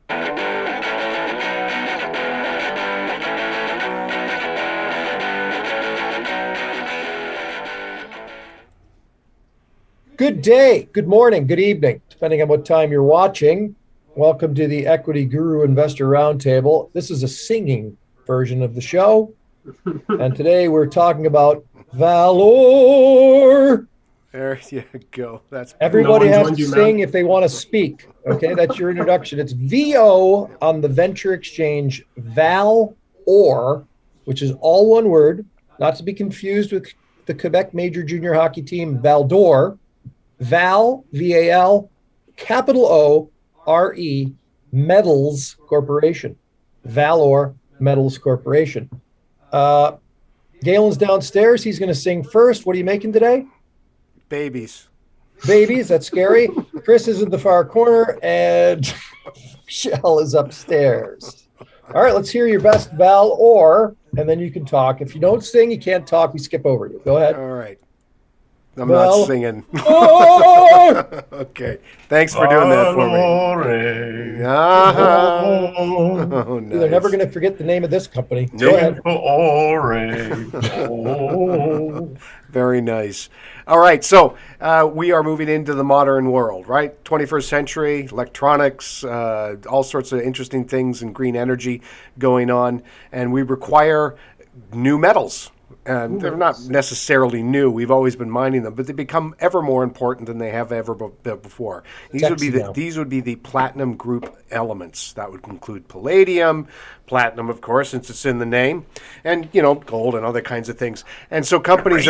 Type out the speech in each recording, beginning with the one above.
Good day, good morning, good evening, depending on what time you're watching. Welcome to the Equity.Guru Investor Roundtable. This is a singing version of the show. And today we're talking about ValOre. There you go. That's everybody has to sing if they want to speak. Okay, that's your introduction. It's VO on the venture exchange ValOre, which is all one word, not to be confused with the Quebec Major Junior Hockey team Val-d'Or. Val, V-A-L, capital O-R-E, Metals Corporation. ValOre Metals Corporation. Galen's downstairs. He's going to sing first. What are you making today? Babies. Babies, that's scary. Chris is in the far corner, and Michelle is upstairs. All right, let's hear your best ValOre, and then you can talk. If you don't sing, you can't talk. We skip over you. Go ahead. All right. I'm not singing. Okay. Thanks for doing that for me. Oh, nice. They're never going to forget the name of this company. Go ahead. Very nice. All right. So we are moving into the modern world, right? 21st century, electronics, all sorts of interesting things in green energy going on. And we require new metals. And they're not necessarily new. We've always been mining them, but they become ever more important than they have ever been before. These would be the platinum group elements. That would include palladium, platinum, of course, since it's in the name, and gold and other kinds of things. And so companies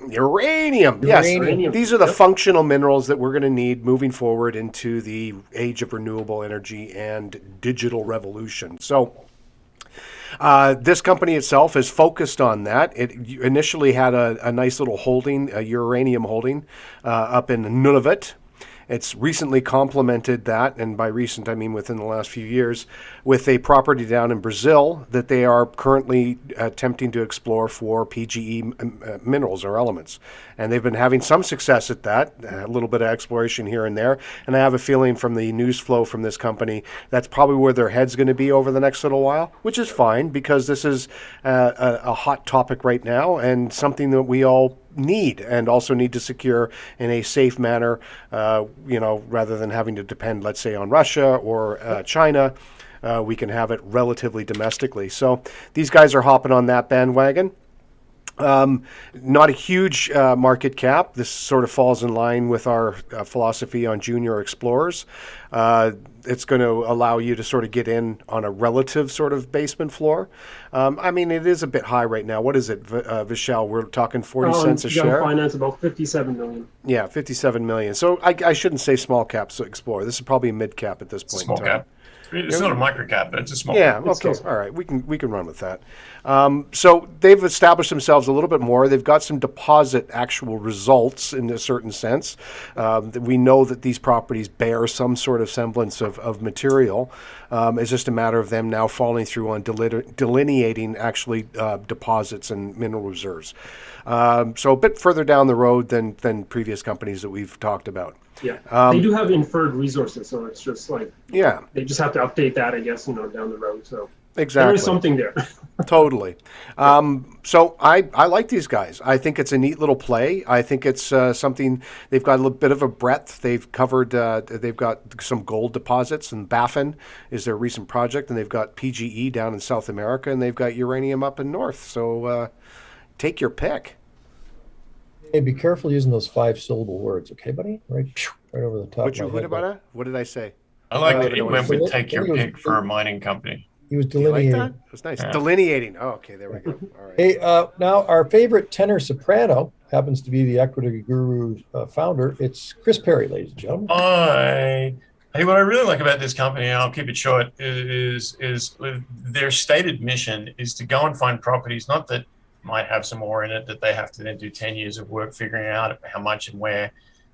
uranium. Yes, these are the functional minerals that we're going to need moving forward into the age of renewable energy and digital revolution. So. This company itself is focused on that. It initially had a nice little holding, a uranium holding, up in Nunavut. It's recently complemented that, and by recent I mean within the last few years, with a property down in Brazil that they are currently attempting to explore for PGE minerals or elements. And they've been having some success at that, a little bit of exploration here and there. And I have a feeling from the news flow from this company, that's probably where their head's going to be over the next little while, which is fine because this is a hot topic right now and something that we all need and also need to secure in a safe manner, rather than having to depend, let's say, on Russia or China. We can have it relatively domestically. So these guys are hopping on that bandwagon. Not a huge market cap. This sort of falls in line with our philosophy on junior explorers. It's going to allow you to sort of get in on a relative sort of basement floor. It is a bit high right now. What is it, Vishal? We're talking 40 cents a share? Finance about 57 million. Yeah, 57 million. So I shouldn't say small cap explorer. This is probably mid cap at this point in time. Small cap. It's not a micro cap, but it's a small cap. Yeah, okay. All right. We can run with that. So they've established themselves a little bit more. They've got some deposit actual results in a certain sense. We know that these properties bear some sort of semblance of material. It's just a matter of them now following through on delineating actually deposits and mineral reserves. So a bit further down the road than previous companies that we've talked about. Yeah, they do have inferred resources, so it's just like they just have to update that, I guess, down the road. So exactly, there is something there. Totally. So I like these guys. I think it's a neat little play. I think it's something. They've got a little bit of a breadth. They've covered. They've got some gold deposits, and Baffin is their recent project, and they've got PGE down in South America, and they've got uranium up in North. So take your pick. Hey, be careful using those 5-syllable words, okay, buddy? Right over the top. What did I say? I like that you went with take your pick for a mining company. He was delineating. You like that? It was nice. Yeah. Delineating. Oh, okay, there we go. All right. Hey, now our favorite tenor soprano happens to be the Equity.Guru founder. It's Chris Perry, ladies and gentlemen. Hey, what I really like about this company, and I'll keep it short, is their stated mission is to go and find properties, not that might have some ore in it that they have to then do 10 years of work figuring out how much and where.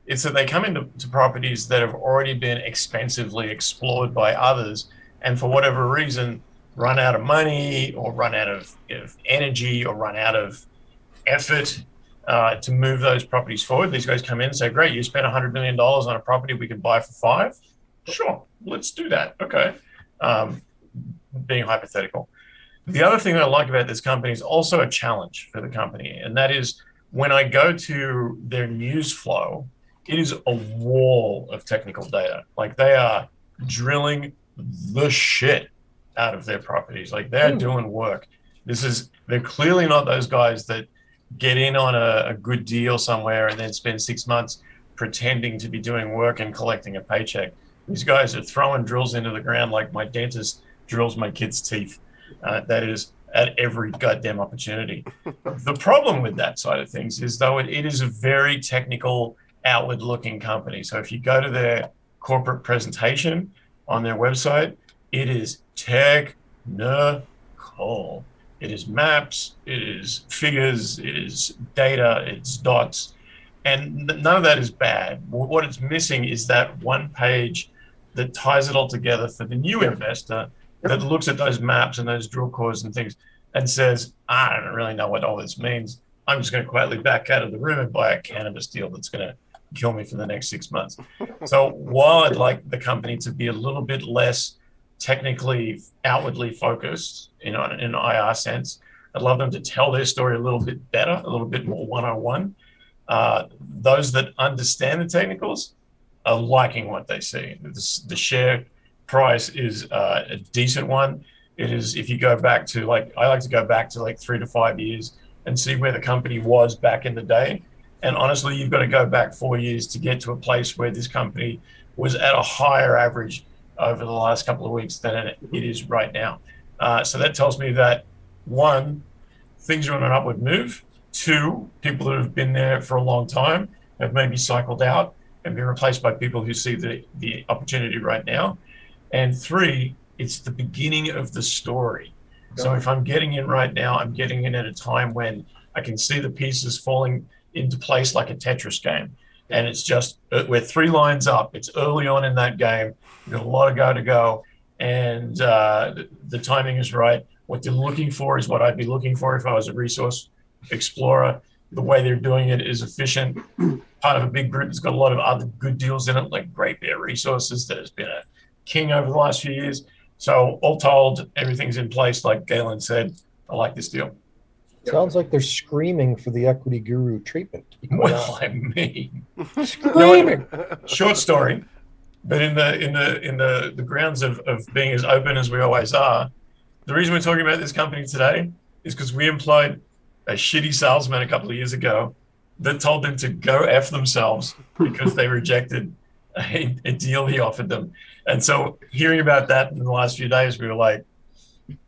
It's that they come into properties that have already been expensively explored by others, and for whatever reason, run out of money or run out of energy or run out of effort to move those properties forward. These guys come in and say, great, you spent $100 million on a property we could buy for $5 million. Sure, let's do that. Okay. being hypothetical. The other thing that I like about this company is also a challenge for the company, and that is when I go to their news flow, it is a wall of technical data. Like they are drilling the shit out of their properties. Like they're doing work. They're clearly not those guys that get in on a good deal somewhere and then spend 6 months pretending to be doing work and collecting a paycheck. These guys are throwing drills into the ground like my dentist drills my kids' teeth. That is at every goddamn opportunity. The problem with that side of things is, though, it is a very technical, outward-looking company. So if you go to their corporate presentation on their website, it is technical. It is maps, it is figures, it is data, it's dots. And none of that is bad. What it's missing is that one page that ties it all together for the new investor that looks at those maps and those drill cores and things and says, I don't really know what all this means. I'm just going to quietly back out of the room and buy a cannabis deal that's going to kill me for the next 6 months. So while I'd like the company to be a little bit less technically outwardly focused, in an IR sense, I'd love them to tell their story a little bit better, a little bit more one-on-one. Those that understand the technicals are liking what they see. The share price is a decent one. It is, if you go back to I like to go back to 3 to 5 years and see where the company was back in the day. And honestly, you've got to go back 4 years to get to a place where this company was at a higher average over the last couple of weeks than it is right now. So that tells me that, one, things are on an upward move. Two, people that have been there for a long time have maybe cycled out and been replaced by people who see the opportunity right now. And three, it's the beginning of the story. So if I'm getting in right now, I'm getting in at a time when I can see the pieces falling into place like a Tetris game. And it's just, we're 3 lines up. It's early on in that game. We've got a lot of go to go. And the timing is right. What they're looking for is what I'd be looking for if I was a resource explorer. The way they're doing it is efficient. Part of a big group that's got a lot of other good deals in it, like Great Bear Resources, that has been a king over the last few years. So all told, everything's in place. Like Galen said, I like this deal. Sounds like they're screaming for the Equity.Guru treatment. Well, I mean, screaming. Short story, but in the grounds of being as open as we always are, the reason we're talking about this company today is because we employed a shitty salesman a couple of years ago that told them to go F themselves because they rejected a deal he offered them. And so hearing about that in the last few days, we were like,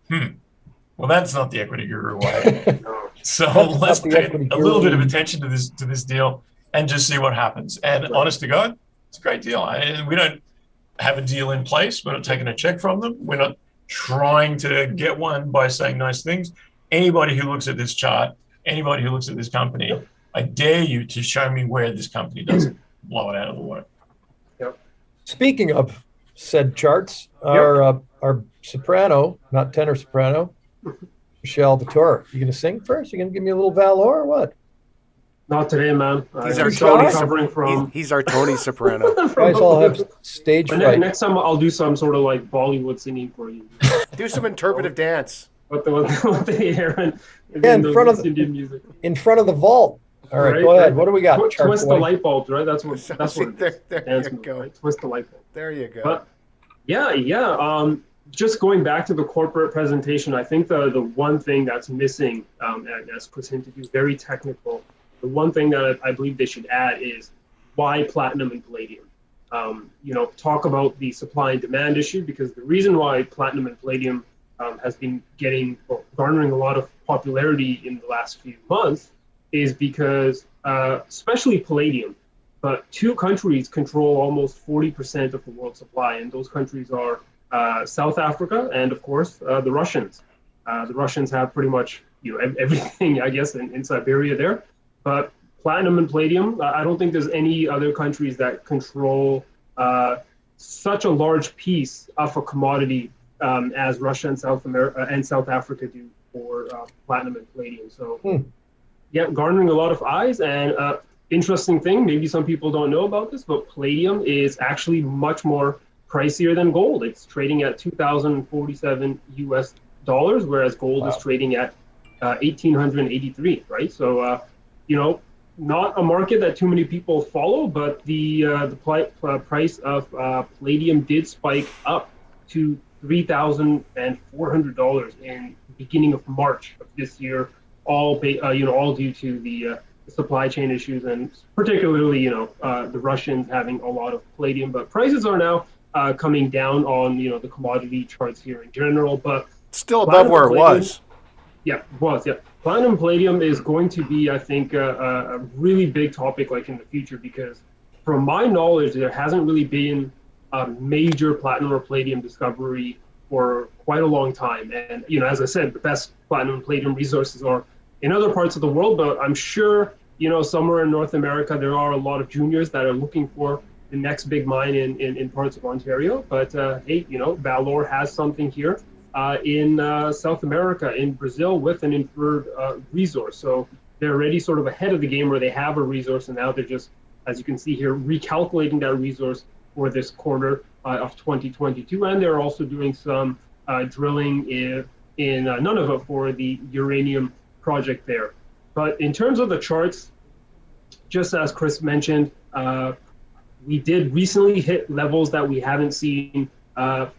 well, that's not the Equity.Guru way. So let's pay a little bit of attention to this deal and just see what happens. And honest to God, it's a great deal. We don't have a deal in place. We're not taking a check from them. We're not trying to get one by saying nice things. Anybody who looks at this chart, anybody who looks at this company, I dare you to show me where this company doesn't blow it out of the water. Speaking of said charts, our soprano, not tenor soprano, Michelle Vittor. You gonna sing first? You gonna give me a little ValOre or what? Not today, man. He's our Tony. Covering from. He's our Tony soprano. You guys all have stage fright. Next time I'll do some sort of like Bollywood singing for you. Do some interpretive dance. What they hear in in front of Indian music. In front of the vault. All right, go ahead. What do we got? Twist the light bulb, right? That's what. There you go. Right? Twist the light bulb. There you go. But, yeah. Just going back to the corporate presentation, I think the one thing that's missing, as presented to you, very technical. The one thing that I believe they should add is why platinum and palladium. Talk about the supply and demand issue, because the reason why platinum and palladium has been garnering a lot of popularity in the last few months is because, especially palladium, but 2 countries control almost 40% of the world supply, and those countries are South Africa and, of course, the Russians. The Russians have pretty much everything, I guess, in Siberia there. But platinum and palladium, I don't think there's any other countries that control such a large piece of a commodity as Russia and South America and South Africa do for platinum and palladium. So, garnering a lot of eyes. And interesting thing, maybe some people don't know about this, but palladium is actually much more pricier than gold. It's trading at $2,047 US, whereas gold is trading at 1,883, right? So, not a market that too many people follow, but the price of palladium did spike up to $3,400 in the beginning of March of this year, all due to the supply chain issues and particularly the Russians having a lot of palladium. But prices are now coming down on the commodity charts here in general, but still above where it was. Yeah, it was. Yeah, platinum palladium is going to be, I think, a really big topic like in the future, because from my knowledge, there hasn't really been a major platinum or palladium discovery for quite a long time. And as I said, the best platinum and palladium resources are in other parts of the world, but I'm sure somewhere in North America there are a lot of juniors that are looking for the next big mine in parts of Ontario. But hey, ValOre has something here in South America, in Brazil, with an inferred resource. So they're already sort of ahead of the game where they have a resource, and now they're just, as you can see here, recalculating that resource for this quarter of 2022. And they're also doing some drilling in Nunavut for the uranium project there. But in terms of the charts, just as Chris mentioned, we did recently hit levels that we haven't seen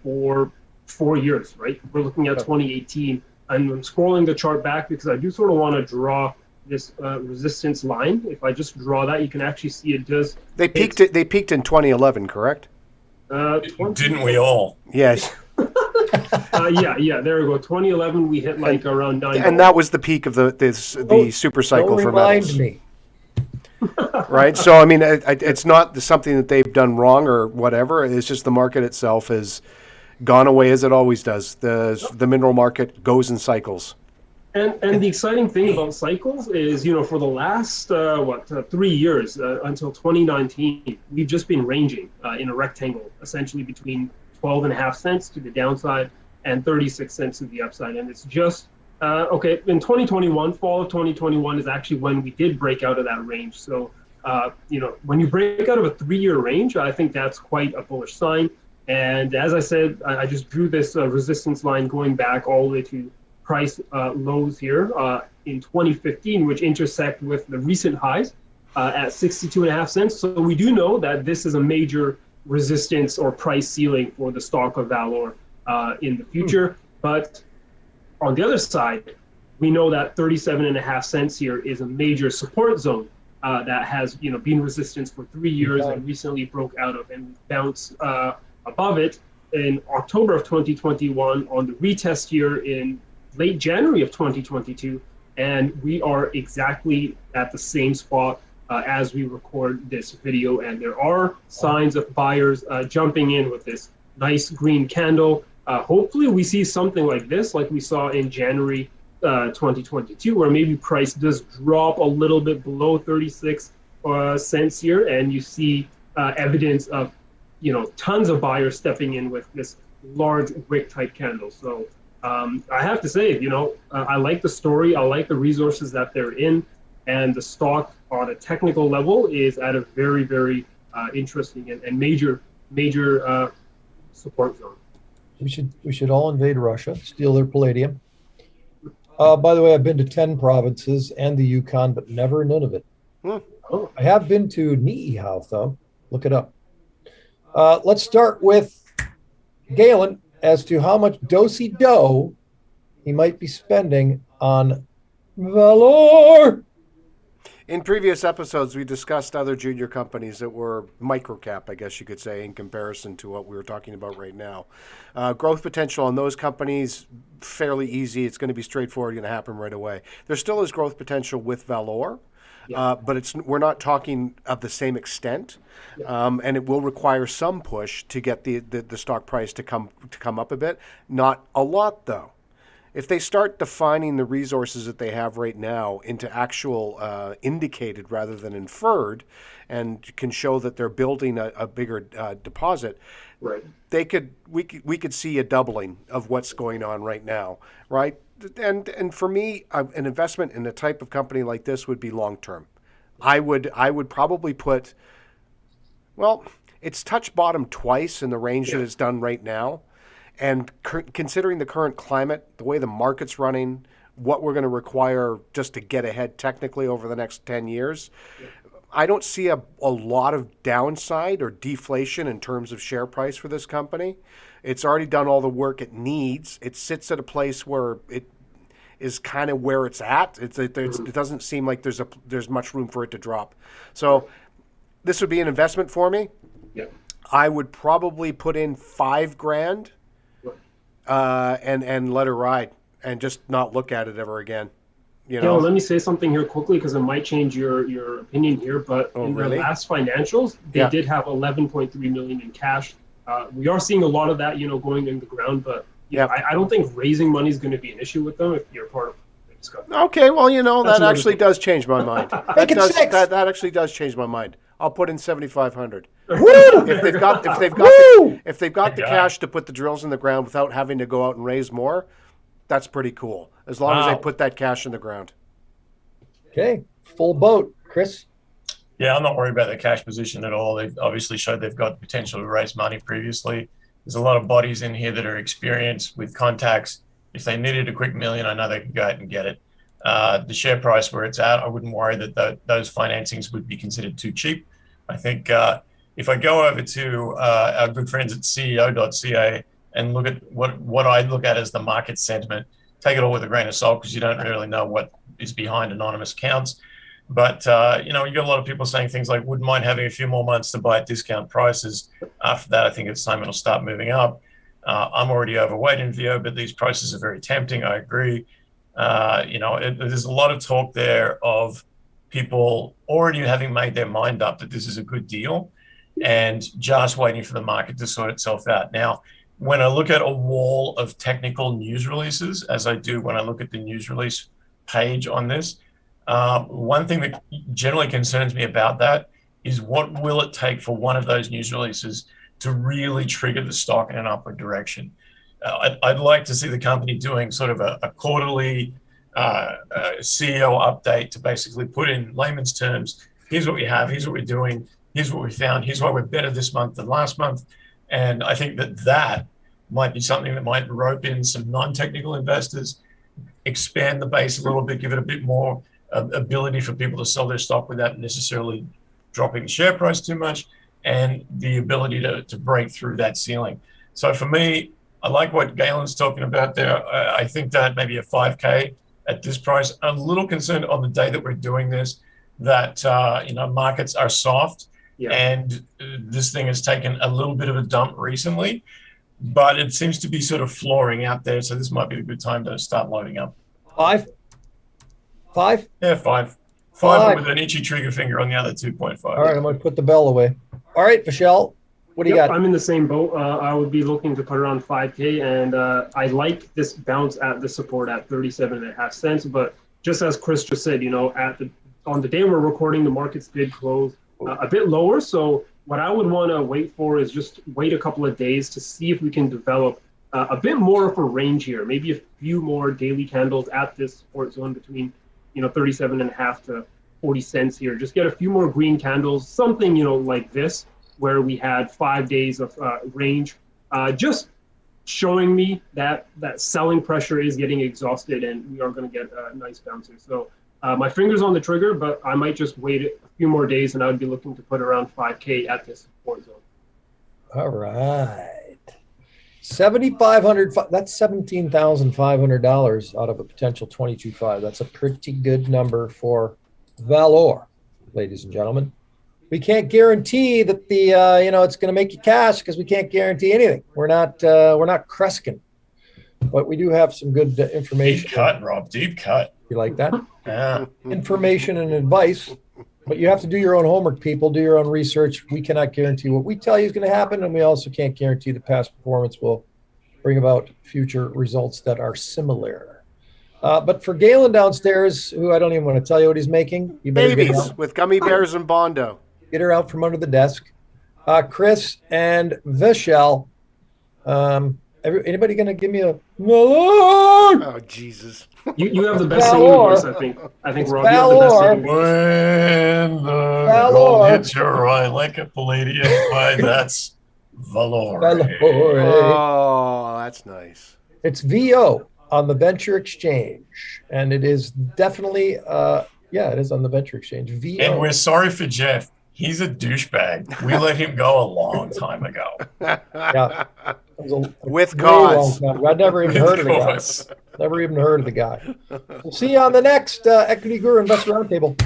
for 4 years, right? We're looking at 2018. And I'm scrolling the chart back because I do sort of want to draw this resistance line. If I just draw that, you can actually see it does. They peaked in 2011, correct? Didn't we all? Yes. Yeah, there we go. 2011, we hit around 9. And that was the peak of the super cycle for metals. Me. Right? So, I mean, it's not something that they've done wrong or whatever. It's just the market itself has gone away as it always does. The mineral market goes in cycles. And the exciting thing about cycles is, for the last 3 years until 2019, we've just been ranging in a rectangle, essentially between 12.5 cents to the downside and 36 cents to the upside. And it's just in 2021, fall of 2021 is actually when we did break out of that range. So when you break out of a 3-year range, I think that's quite a bullish sign. And as I said, I just drew this resistance line going back all the way to price lows here in 2015, which intersect with the recent highs at 62.5 cents. So we do know that this is a major resistance or price ceiling for the stock of ValOre in the future. But on the other side, we know that 37.5 cents here is a major support zone that has been resistance for 3 years and recently broke out of and bounced above it in October of 2021 on the retest here in late January of 2022, and we are exactly at the same spot as we record this video, and there are signs of buyers jumping in with this nice green candle. Hopefully we see something like this, like we saw in January 2022, where maybe price does drop a little bit below 36 cents here, and you see evidence of tons of buyers stepping in with this large wick type candle. So I have to say, I like the story. I like the resources that they're in, and the stock on a technical level is at a very, very interesting and major support zone. We should all invade Russia, steal their palladium. By the way, I've been to 10 provinces and the Yukon, but never Nunavut. Oh. I have been to Niihau, though. Look it up. Let's start with Galen as to how much do he might be spending on ValOre. In previous episodes, we discussed other junior companies that were microcap, I guess you could say, in comparison to what we were talking about right now. Growth potential on those companies, fairly easy. It's going to be straightforward, going to happen right away. There still is growth potential with ValOre, but we're not talking of the same extent, and it will require some push to get the stock price to come up a bit. Not a lot, though. If they start defining the resources that they have right now into actual indicated rather than inferred, and can show that they're building a bigger deposit, right? We could see a doubling of what's going on right now, right? And for me, an investment in a type of company like this would be long term. I would probably put, well, it's touched bottom twice in the range that it's done right now. And considering the current climate, the way the market's running, what we're going to require just to get ahead technically over the next 10 years, I don't see a lot of downside or deflation in terms of share price for this company. It's already done all the work it needs. It sits at a place where it is kind of where it's at. It doesn't seem like there's much room for it to drop. So this would be an investment for me. Yeah. I would probably put in $5,000 and let it ride and just not look at it ever again. You know? Let me say something here quickly because it might change your opinion here. But in their last financials, they did have 11.3 million in cash. We are seeing a lot of that, going in the ground. But I don't think raising money is going to be an issue with them if you're part of the discussion. Okay, well, that actually does change my mind. That actually does change my mind. I'll put in 7,500. If they've got the cash to put the drills in the ground without having to go out and raise more, that's pretty cool. As long as they put that cash in the ground. Okay, full boat, Chris. Yeah, I'm not worried about the cash position at all. They've obviously showed they've got potential to raise money previously. There's a lot of bodies in here that are experienced with contacts. If they needed a quick million, I know they could go out and get it. The share price where it's at, I wouldn't worry that those financings would be considered too cheap. I think if I go over to our good friends at CEO.ca and look at what I look at as the market sentiment, take it all with a grain of salt because you don't really know what is behind anonymous accounts. But, you got a lot of people saying things like, wouldn't mind having a few more months to buy at discount prices. After that, I think it's time it'll start moving up. I'm already overweight in VO, but these prices are very tempting. I agree. There's a lot of talk there of people already having made their mind up that this is a good deal and just waiting for the market to sort itself out. Now, when I look at a wall of technical news releases, as I do when I look at the news release page on this, one thing that generally concerns me about that is what will it take for one of those news releases to really trigger the stock in an upward direction. I'd like to see the company doing sort of a quarterly CEO update to basically put in layman's terms, here's what we have, here's what we're doing, here's what we found, here's why we're better this month than last month. And I think that might be something that might rope in some non-technical investors, expand the base a little bit, give it a bit more ability for people to sell their stock without necessarily dropping the share price too much, and the ability to break through that ceiling. So for me, I like what Galen's talking about there. I think that maybe a 5K at this price. I'm a little concerned on the day that we're doing this that markets are soft. Yeah. And this thing has taken a little bit of a dump recently, but it seems to be sort of flooring out there. So this might be a good time to start loading up. Five? Yeah, five with an itchy trigger finger on the other 2.5. All right, I'm going to put the bell away. All right, Michelle, what do you got? I'm in the same boat. I would be looking to put around 5K, and I like this bounce at the support at 37.5 cents. But just as Chris just said, on the day we're recording, the markets did close a bit lower. So what I would want to wait for is just wait a couple of days to see if we can develop a bit more of a range here, maybe a few more daily candles at this support zone between 37.5 to 40 cents here. Just get a few more green candles, something like this, where we had 5 days of range, just showing me that selling pressure is getting exhausted and we are going to get a nice bounce here. So my finger's on the trigger, but I might just wait a few more days, and I would be looking to put around 5K at this support zone. All right. 7,500, that's $17,500 out of a potential 22.5. That's a pretty good number for ValOre, ladies and gentlemen. We can't guarantee that it's going to make you cash because we can't guarantee anything. We're not Kreskin, but we do have some good information. Deep cut, Rob. Deep cut. You like that? Yeah. Information and advice, but you have to do your own homework, people. Do your own research. We cannot guarantee what we tell you is going to happen, and we also can't guarantee the past performance will bring about future results that are similar. But for Galen downstairs, who I don't even want to tell you what he's making, you better babies with gummy bears and Bondo. Get her out from under the desk. Chris and Vishal, Anybody going to give me a ValOre? Oh, Jesus. You have the best singing ValOre. voice, I think. I think It's Rob, you have the best ValOre. singing voice. When the ValOre. gold hits your eye like a palladium, why that's ValOre. ValOre. Oh, that's nice. It's VO on the Venture Exchange, and it is definitely, it is on the Venture Exchange. VO. And we're sorry for Jeff. He's a douchebag. We let him go a long time ago. Yeah. It was a With way cause. long time. I'd never even Of heard of the guy. course. Never even heard of the guy. We'll see you on the next Equity Guru Investor Roundtable.